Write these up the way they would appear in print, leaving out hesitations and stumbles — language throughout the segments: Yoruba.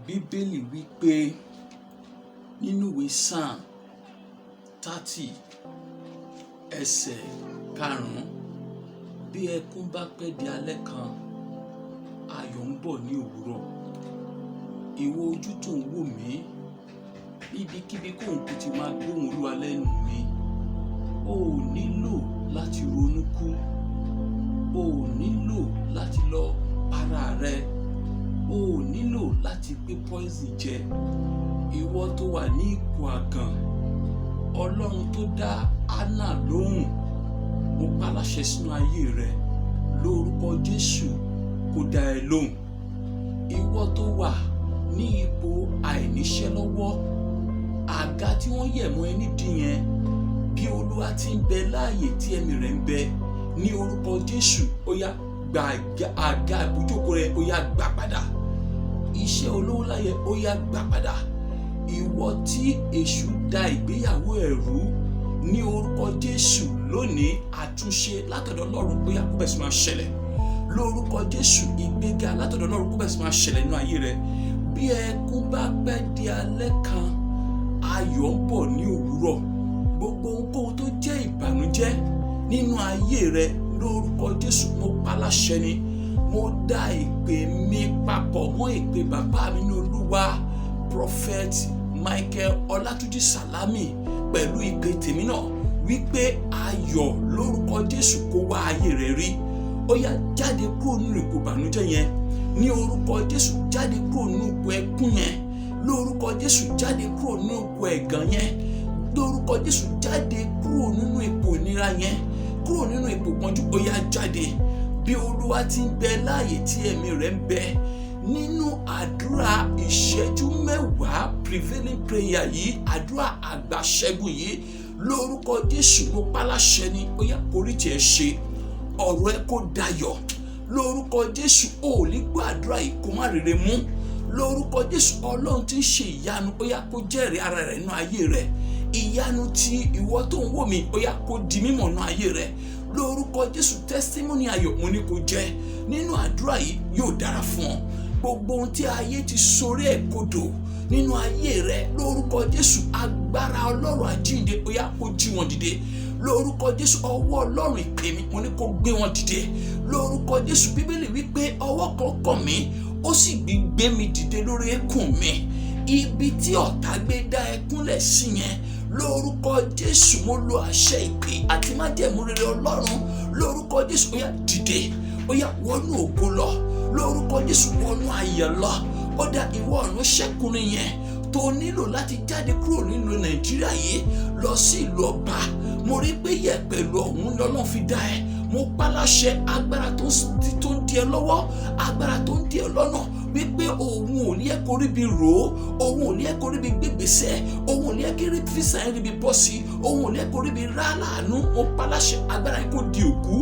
Bíbélì wípé nínú ìwé Psalm 30 ẹsẹ̀ 5, bí ẹkún bá pẹ́ di alẹ́ kan, ayọ̀ ń bọ̀ ní òwúrọ̀. Ìwọ ojú tó ń wò mí, ibikíbi kóhun kò ti máa gbóhùn Olúwa lẹ́nu mi. O ò nílò láti ronú kú, o ò nílò láti lọ para rẹ, o ò nílò láti gbé poison jẹ. Ìwọ tó wà ní ipò àgàn, Ọlọ́run tó dá Hánà lóhùn, mo pa láṣẹ sínú ayé rẹ lórúkọ Jésù kó dá ẹ lóhùn. Ìwọ tó wà ní ipò àìníṣẹ́ lọ́wọ́, àga tí wọ́n yẹ̀ mọ́ ẹ nídìí yẹn, bí Olúwa ti ń bẹ láàyè tí ẹ̀mí rẹ̀ ń bẹ, ní orúkọ Jésù ó yá gba àga ìbùjókòó rẹ, ó yá gbà padà. Iṣẹ́ olówó láyé ó yá gbà padà. Ìwọ tí èṣù da ìgbéyàwó ẹ̀ rú, ní orúkọ Jésù lónìí àtúnṣe látọ̀dọ̀ Ọlọ́run ó yá kó bẹ̀rẹ̀ sí máa ṣẹlẹ̀. Lórúkọ Jésù ìgbéga látọ̀dọ̀ Ọlọ́run kó bẹ̀rẹ̀ sí máa ṣẹlẹ̀ nínú ayé rẹ. Bí ẹkún bá pẹ́ di alẹ́ kan, ayọ̀ ń bọ̀ ní òwúrọ̀. Gbogbo ohunkóhun tó jẹ́ ìbànújẹ́ nínú ayé rẹ, lórúkọ Jésù mo pa láṣẹ ni. Mo dá ìpè mi papọ̀ mọ́ ìpè bàbá mi ní Olúwa, Prophet Michael Ọlátúnjí Sàlámì, pẹ̀lú ìpè tèmi náà wípé ayọ̀ lórúkọ Jésù kó wá ayé rẹ rí. Ó yá jáde kúrò nínú ipò ìbànújẹ́ yẹn, ní orúkọ Jésù jáde kúrò nínú ipò ẹkún yẹn, lórúkọ Jésù jáde kúrò nínú ipò ẹ̀gàn yẹn, lórúkọ Jésù jáde kúrò nínú ipò ìnira yẹn, kúrò nínú ipò pọ́njú. Ó yá jáde bí Olúwa ti ń bẹ láàyè tí ẹ̀mí rẹ̀ ń bẹ. Nínú àdúrà ìṣẹ́jú 10 prevailing prayer yìí, àdúrà àgbàṣẹ́gun yìí, lórúkọ Jésù mo pa láṣẹ ni. Ó yá kó rí tiẹ̀ ṣe, ọ̀rọ̀ ẹ kó dayọ̀. Lórúkọ Jésù ò ní gbọ́ àdúrà yìí kó má rere mú. Lórúkọ Jésù Ọlọ́run tí ń ṣe ìyanu ó yá kó jẹ́rìí ara rẹ̀ nínú ayé rẹ̀. Ìyanu tí ìwọ tó ń wò mí ó yá kó di mímọ̀ nínú ayé rẹ̀. Lórúkọ Jésù testimony ayọ̀ mo ní kó jẹ́. Nínú àdúrà yìí yóò dára fún ọ. Gbogbo ohun tí ayé ti sorí ẹ̀ kodò nínú ayé rẹ̀, lórúkọ Jésù agbára Ọlọ́run àjíǹde ó yá kó jí wọn dìde. Lórúkọ Jésù ọwọ́ Ọlọ́run ìpè mi mo ní kó gbé wọn dìde. Lórúkọ Jésù Bíbélì wípé ọwọ́ kan kàn mí, ó sì gbé mi dìde lórí ẹkún mi. Ibi tí ọ̀tá gbé dá ẹkún lẹ̀ sí yẹn, lórúkọ Jésù mo lo àṣẹ ìpè àti májẹ̀mú rere Ọlọ́run. Lórúkọ Jésù ó yá dìde, ó yá wọnú ògo lọ. Lórúkọ Jésù wọnú ayọ̀ lọ. Ó dá ìwọ ọ̀run ṣẹ́kùnrin yẹn tó nílò láti jáde kúrò nínú Nàìjíríà yìí lọ sí ìlú ọba. Mo rí pé yẹ pẹ̀lú ọ̀hún lọ́lọ́run fi dá ẹ. Mo pa láṣẹ agbára tó ń di ẹ lọ́wọ́, agbára tó ń di ẹ lọ́nà, wípé òun ò ní ẹ kó rí bí rò ó, òun ò ní ẹ kó rí bí gbégbèsè, òun ò ní ẹ kó rí bí físà ẹ rí bí bọ́ sí, òun ò ní ẹ kó rí bí rá láàánú. Mo pa láṣẹ agbára yẹn kó di òkú.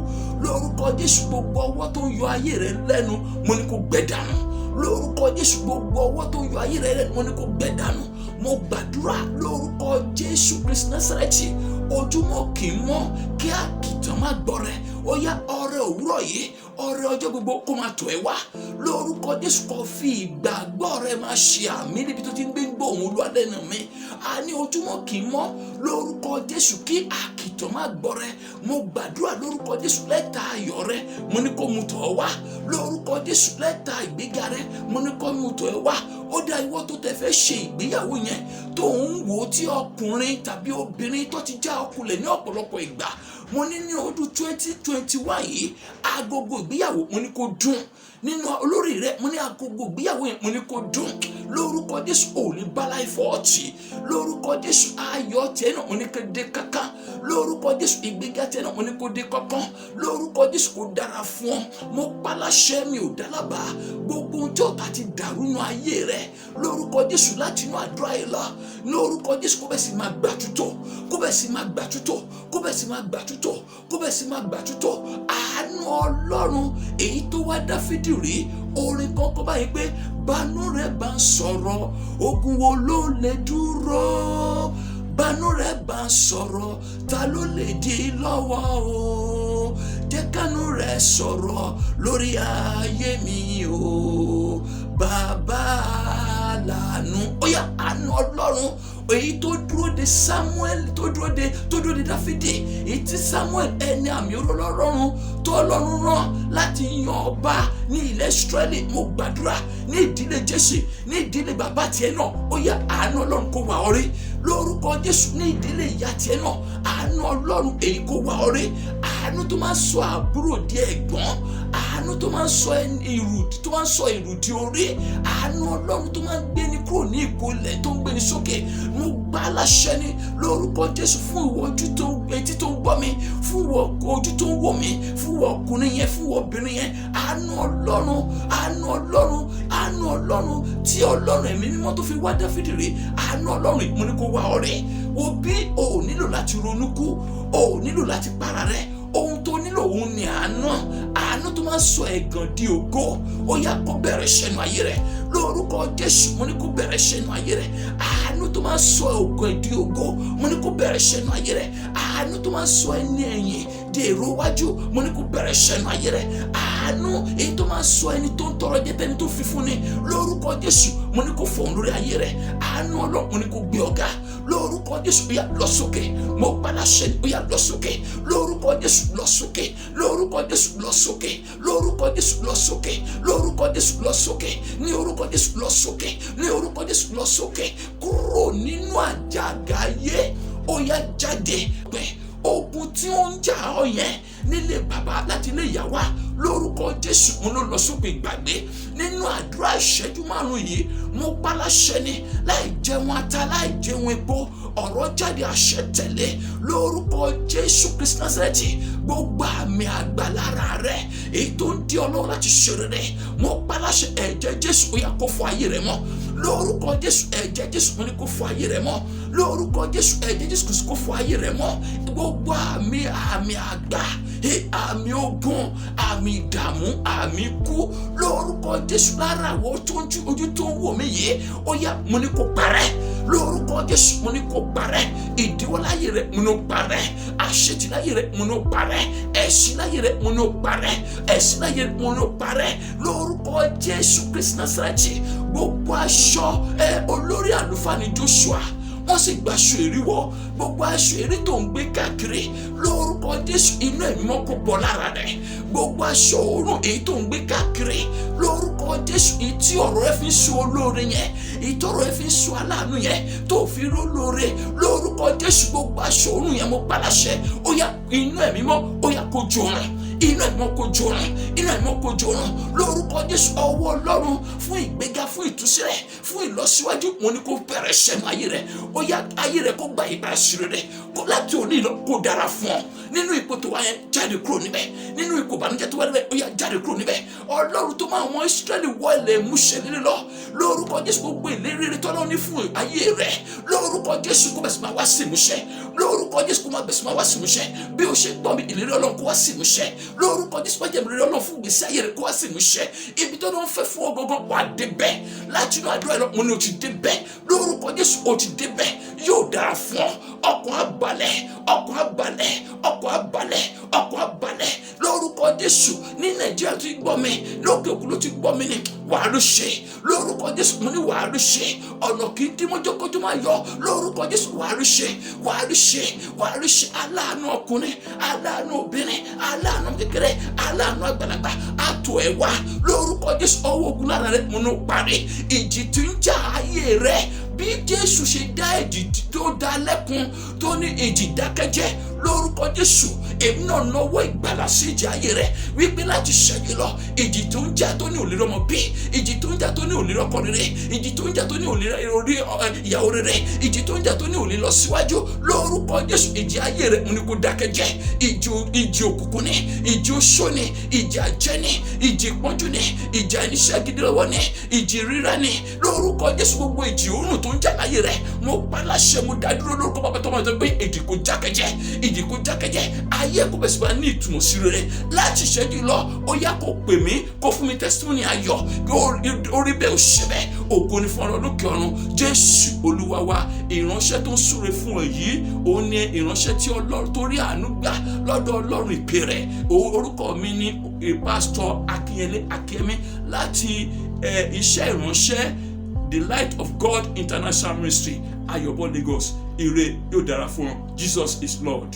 Lórúkọ Jésù gbogbo ọwọ́ tó ń yọ ayé rẹ lẹ́nu mo ní kó gbẹ dànù. Lórúkọ Jésù gbogbo ọwọ́ tó ń yọ ayé rẹ lẹ́nu mo ní kó gbẹ dànù. Mo gbàdúrà lórúkọ Jésù Kristi Násárẹ́tì, ojúmọ́ kì í mọ́ kí àkìtàn má gbọrẹ. Ó yá ọrẹ òwúrọ̀ yìí, ọrẹ ọjọ́ gbogbo kó máa tọ̀ ẹ́ wá. Lórúkọ Jésù kó fi ìgbàgbọ́ rẹ máa ṣe àmì níbi tó ti ń gbé gbóhùn Olúwa lẹ́nu mi. A ní ojúmọ́ kì í mọ́, lórúkọ Jésù kí àkìtàn má gbọrẹ. Mo gbàdúrà lórúkọ Jésù lẹ́tà ayọ̀ rẹ mo ní kó mú tọ̀ ẹ́ wá. Lórúkọ Jésù lẹ́tà ìgbéga rẹ mo ní kó mú tọ̀ ẹ́ wá. Ó dá ìwọ tó tẹ fẹ́ ṣe ìgbéyàwó yẹn tó ń wò ó tí ọkùnrin tàbí obìnrin tó ti já ọkùnrin ní ọ̀pọ̀lọpọ̀ ìgbà, mo ní ọdún 2021 yìí agogo ìgbéyàwó mo ní kó dún. Nínú olórí rẹ mo ní agogo ìgbéyàwó yẹn mo ní kó dún. Lórúkọ Jésù ò ní bálá ìfọ̀ọ̀tì. Lórúkọ Jésù ayọ̀ tiẹ̀ náà mo ní kó dé kankan. Lórúkọ Jésù ìgbéga tiẹ̀ náà mo ní kó dé kankan. Lórúkọ Jésù kó dára fún ọ. Mo pa láṣẹ mi ò dálábà. Gbogbo ohun tí ọ̀tá ti dàrú nínú ayé rẹ, lórúkọ Jésù láti inú àdúrà yìí lọ, lórúkọ Jésù kó bẹ̀ sí máa gbà tútò, kó bẹ̀ sí máa gbà tútò, kó bẹ̀ sí máa gbà tútò, kó bẹ̀ sí máa gbà tútò. Àánú Ọlọ́run èyí tó wá Dáfídì rí, orin kan kọ báyìí pé bánú rẹ̀ bá ń sọ̀rọ̀, ogun wo ló lè dúró? Bánú rẹ̀ bá ń sọ̀rọ̀, ta ló lè dí lọ́wọ́ o? Jẹ́ kánú rẹ̀ sọ̀rọ̀ lórí ayé mi o. Bàbá aláàánú. Ó yá àánú Ọlọ́run èyí tó dúró de Samuel, tó dúró de Dáfídì, èyí tí Samuel ẹni àmì Ọlọ́run tó Ọlọ́run rán láti yan ọba ní ilẹ̀ Ísírẹ́lì. Mo gbàdúrà ní ìdílé Jésù, ní ìdílé bàbá tiẹ̀ náà, ó yá àánú Ọlọ́run kó wà ọ́ rí lórúkọ Jésù. Ní ìdílé ìyá tiẹ̀ náà, àánú Ọlọ́run èyí kó wà ọ́ rí. Àánú tó máa sọ àbúrò di ẹ̀gbọ́n, àánú tó máa sọ ìrù di orí, àánú Ọlọ́run tó máa gbé ní kúrò ní ìkólẹ̀ tó ń gbé ní sókè. Mo gbà láṣẹ ní lórúkọ Jésù fún ìwọ ojú tó ń etí tó ń gbọ́ mi, fún ìwọ ojú tó ń wò mí, fún ìwọ ọkùnrin yẹn, fún ìwọ obìnrin yẹn. Àánú Ọlọ́run, àánú Ọlọ́run, àánú Ọlọ́run tí Ọlọ́run ẹ̀mí mímọ́ tó fi wá Dáfídì rí. Àánú Ọlọ́run mo ní kó wá ọ̀rẹ́. Wo bí o ò nílò láti ronú kú, o ò nílò láti para rẹ. Ohun tó nílò òun ni àánú tó máa sọ ẹ̀gàn di ògo. Ó yá kó bẹ̀rẹ̀ ṣẹ́nu ayé rẹ̀ lórúkọ Jésù. Mo ní kó bẹ̀rẹ̀ ṣẹ́nu ayé rẹ̀. Àánú tó máa sọ ògùn di ògo. Mo ní kó bẹ̀rẹ̀ ṣẹ́nu ayé rẹ̀. Àánú tó máa sọ ẹni ẹ̀yìn di èrò wájú. Mo ní kó bẹ̀rẹ̀ ṣẹ́nu ayé rẹ̀. Àánú èyí tó máa sọ ẹni tó ń tọrọ jẹ tẹni tó fi fún ni lórúkọ Jésù. Mo ní kó fọ̀hún lórí ayé rẹ̀. Àánú Ọlọ́run mo ní kó gbé ọ̀gá lórúkọ Jésù. Ó yá lọ sókè. Mo paláṣẹ ó yá lọ sókè lórúkọ Jésù. Lọ sókè lórúkọ Jésù. Lọ sókè lórúkọ Jésù. Lọ sókè lórúkọ Jésù. Lọ sókè ní orúkọ Jésù. Lọ sókè ní orúkọ Jésù. Lọ sókè kúrò nínú àjàgà ayé. Ó yá jáde pé ogun tí ó ń jà ọ́ yẹn nílé bàbá láti ilé ìyá wa lórúkọ Jésù mo ló lọ sókè ìgbàgbé. Nínú àdúrà ìṣẹ́jú 5 yìí mo pa láṣẹ ni láì jẹun ata láì jẹun epo, ọ̀rọ̀ jáde àṣẹ tẹ̀lé lórúkọ Jésù Kristi Násárẹ́tì. Gbogbo àmì àgbàlára rẹ èyí tó ń di Ọlọ́run láti ṣe rere, mo pa láṣẹ ẹ̀jẹ̀ Jésù ó yá kó fọ ayé rẹ mọ́ lórúkọ Jésù. Ẹ̀jẹ̀ Jésù mo ní kó fọ ayé rẹ mọ́ lórúkọ Jésù. Ẹ̀jẹ̀ Jésù kó fọ ayé rẹ mọ́. Gbogbo àmì àgbà, àmì ogun, àmì ìdààmú, àmì ikú lórúkọ Jésù lára àwọn ojú tó ń wò mí yìí, ó yá mo ní kó parẹ́ lórúkọ Jésù. Mo ní kó parẹ́. Ìdíwọ́ láyé rẹ mo ní kó parẹ́. Àṣetì láyé rẹ mo ní kó parẹ́. Ẹ̀ṣìn láyé rẹ mo ní kó parẹ́. Ẹ̀ṣìn láyé rẹ mo ní kó parẹ́ lórúkọ Jésù Kristi Násárẹ́tì. Gbogbo aṣọ olórí àlùfáà ní Joshua wọ́n sì gba aṣọ èrí wọ̀. Gbogbo aṣọ èrí tó ń gbé káàkiri lórúkọ Jésù inú ẹ̀mí mọ́ kó bọ́ lára rẹ̀. Gbogbo aṣọ òórùn èyí tó ń gbé káàkiri lórúkọ Jésù èyí tí ọ̀rọ̀ ẹ fi ń sọ olóore yẹn, èyí tí ọ̀rọ̀ ẹ fi ń sọ aláàánú yẹn tó fi ró lóore lórúkọ Jésù. Gbogbo aṣọ òórùn yẹn mo pa láṣẹ ó yá inú ẹ̀mí mọ́ ó yá kó jọrùn. Inú ẹ̀mí kó jọrùn. Inú ẹ̀mí kó jọrùn lórúkọ Jésù. Ọwọ́ Ọlọ́run fún ìgbéga, fún ìtúsílẹ̀, fún ìlọsíwájú mo ní kó bẹ̀rẹ̀ ṣẹ́nu ayé rẹ̀. Ó yá ayé rẹ̀ kó gba ìgbà ṣírí rẹ̀ kó láti òní lọ kó dára fún ọ. Nínú ipò tó wá yẹn jáde kúrò níbẹ̀. Nínú ipò ìbànújẹ́ tó wá níbẹ̀ ó yá jáde kúrò níbẹ̀. Ọlọ́run tó máa wọn Ísírẹ́lì wọ ilẹ̀ ìmúṣẹ lílé lọ lórúkọ Jésù. Gbogbo ìlérí tọ́lọ́run ní fún ayé rẹ̀ lórúkọ Jésù kó bẹ̀rẹ̀ sí máa wá sí ìmúṣẹ lórúkọ Jésù. Kó máa bẹ̀rẹ̀ sí máa wá sí ìmúṣẹ bí ó ṣe gbọ́ mi ìlérí Ọlọ́run kó wá sí ìmúṣẹ lórúkọ Jésù. Má jẹ́ ìlérí Ọlọ́run fún ìgbésí ayé rẹ̀ kó wá sí ìmúṣẹ. Ibi tó lọ́n fẹ́ fún ọ gangan wà á dé bẹ́ẹ̀ láti inú àdúrà lọ mo ní o ti dé bẹ́ẹ̀ lórúkọ Jésù. O ti dé bẹ́ẹ̀ yóò dára fún ọ. Ọkàn á balẹ̀, ọkàn á balẹ̀, ọkàn á balẹ̀, ọkàn á balẹ̀ lórúkọ Jésù. Ní Nàìjíríà tó ti gbọ́ mi, lókè òkun ló ti gbọ́ mi ni wàá ló ṣe lórúkọ Jésù. Mo ní wàá ló ṣe. Ọ̀nà kì í dín mọ́jọ́kọ́jọ́ máa yọ lórúkọ Jésù. Wàá ló ṣe, wàá ló ṣe, wàá ló ṣe. Aláàánú ọkùnrin, aláàánú obìnrin, aláàánú kékeré, aláàánú àgbàlagbà àtò ẹ̀ wá lórúkọ Jésù. Ọwọ́ ogun lára rẹ̀ mo ní parí. Ìjì tí ń jà ayé rẹ̀ bí Jésù ṣe dá ìjì tó dá lẹ́kun tó ní ìjì dákẹ́jẹ́ lórúkọ Jésù. Èmi náà náwó ìgbàlà sí ìjì ayé rẹ̀ wípé láti ṣẹ́yìn lọ ìjì tó ń jà tó ní òlérè ọmọ bí, ìjì tó ń jà tó ní òlérè ọkọ rere, ìjì tó ń jà tó ní òlérè orí ìyàwó rere, ìjì tó ń jà tó ní òlérè lọ síwájú lórúkọ Jésù. Ìjì ayé rẹ̀ mo ní kó dákẹ́jẹ́. Ìjì òkùnkùn ni, ìjì oṣó ni, ìjì àjẹ́ ni, ìjì ìpọ́njú ni, ìjì àìníṣẹ́ gidi lọ́wọ́ ni, ìjì rírà ni lórúkọ Jésù. Gbogbo ìjì òórùn tó ń jà láyé rẹ̀ mo pa láṣẹ mo dá dúró lórúkọ bàbá tó máa tó pé ìjì kó dákẹ́jẹ́, ìjì kó dákẹ́jẹ́. Ayé kó bẹ̀rẹ̀ sí máa ní ìtumọ̀ sí rere láti ṣẹ́jú lọ. Ó yá kó pè mí kó fún mi testimony ayọ̀ orí bẹ́ẹ̀ ò ṣe bẹ́ẹ̀. Ògo ni fún ọ̀rọ̀ lókè ọ̀run. Jésù Olúwa wa. Ìránṣẹ́ tó ń súre fún ọ yìí òun ni ìránṣẹ́ tí Ọlọ́run tó rí àánú gbà lọ́dọ̀ Ọlọ́run ìpè rẹ̀. Orúkọ mi ni Pastor Akinyele Akemi láti iṣẹ́ ìránṣẹ́ the Light of God International Ministry, Ayobo Lagos. Ire yóò dára fún ọ. Jesus is Lord.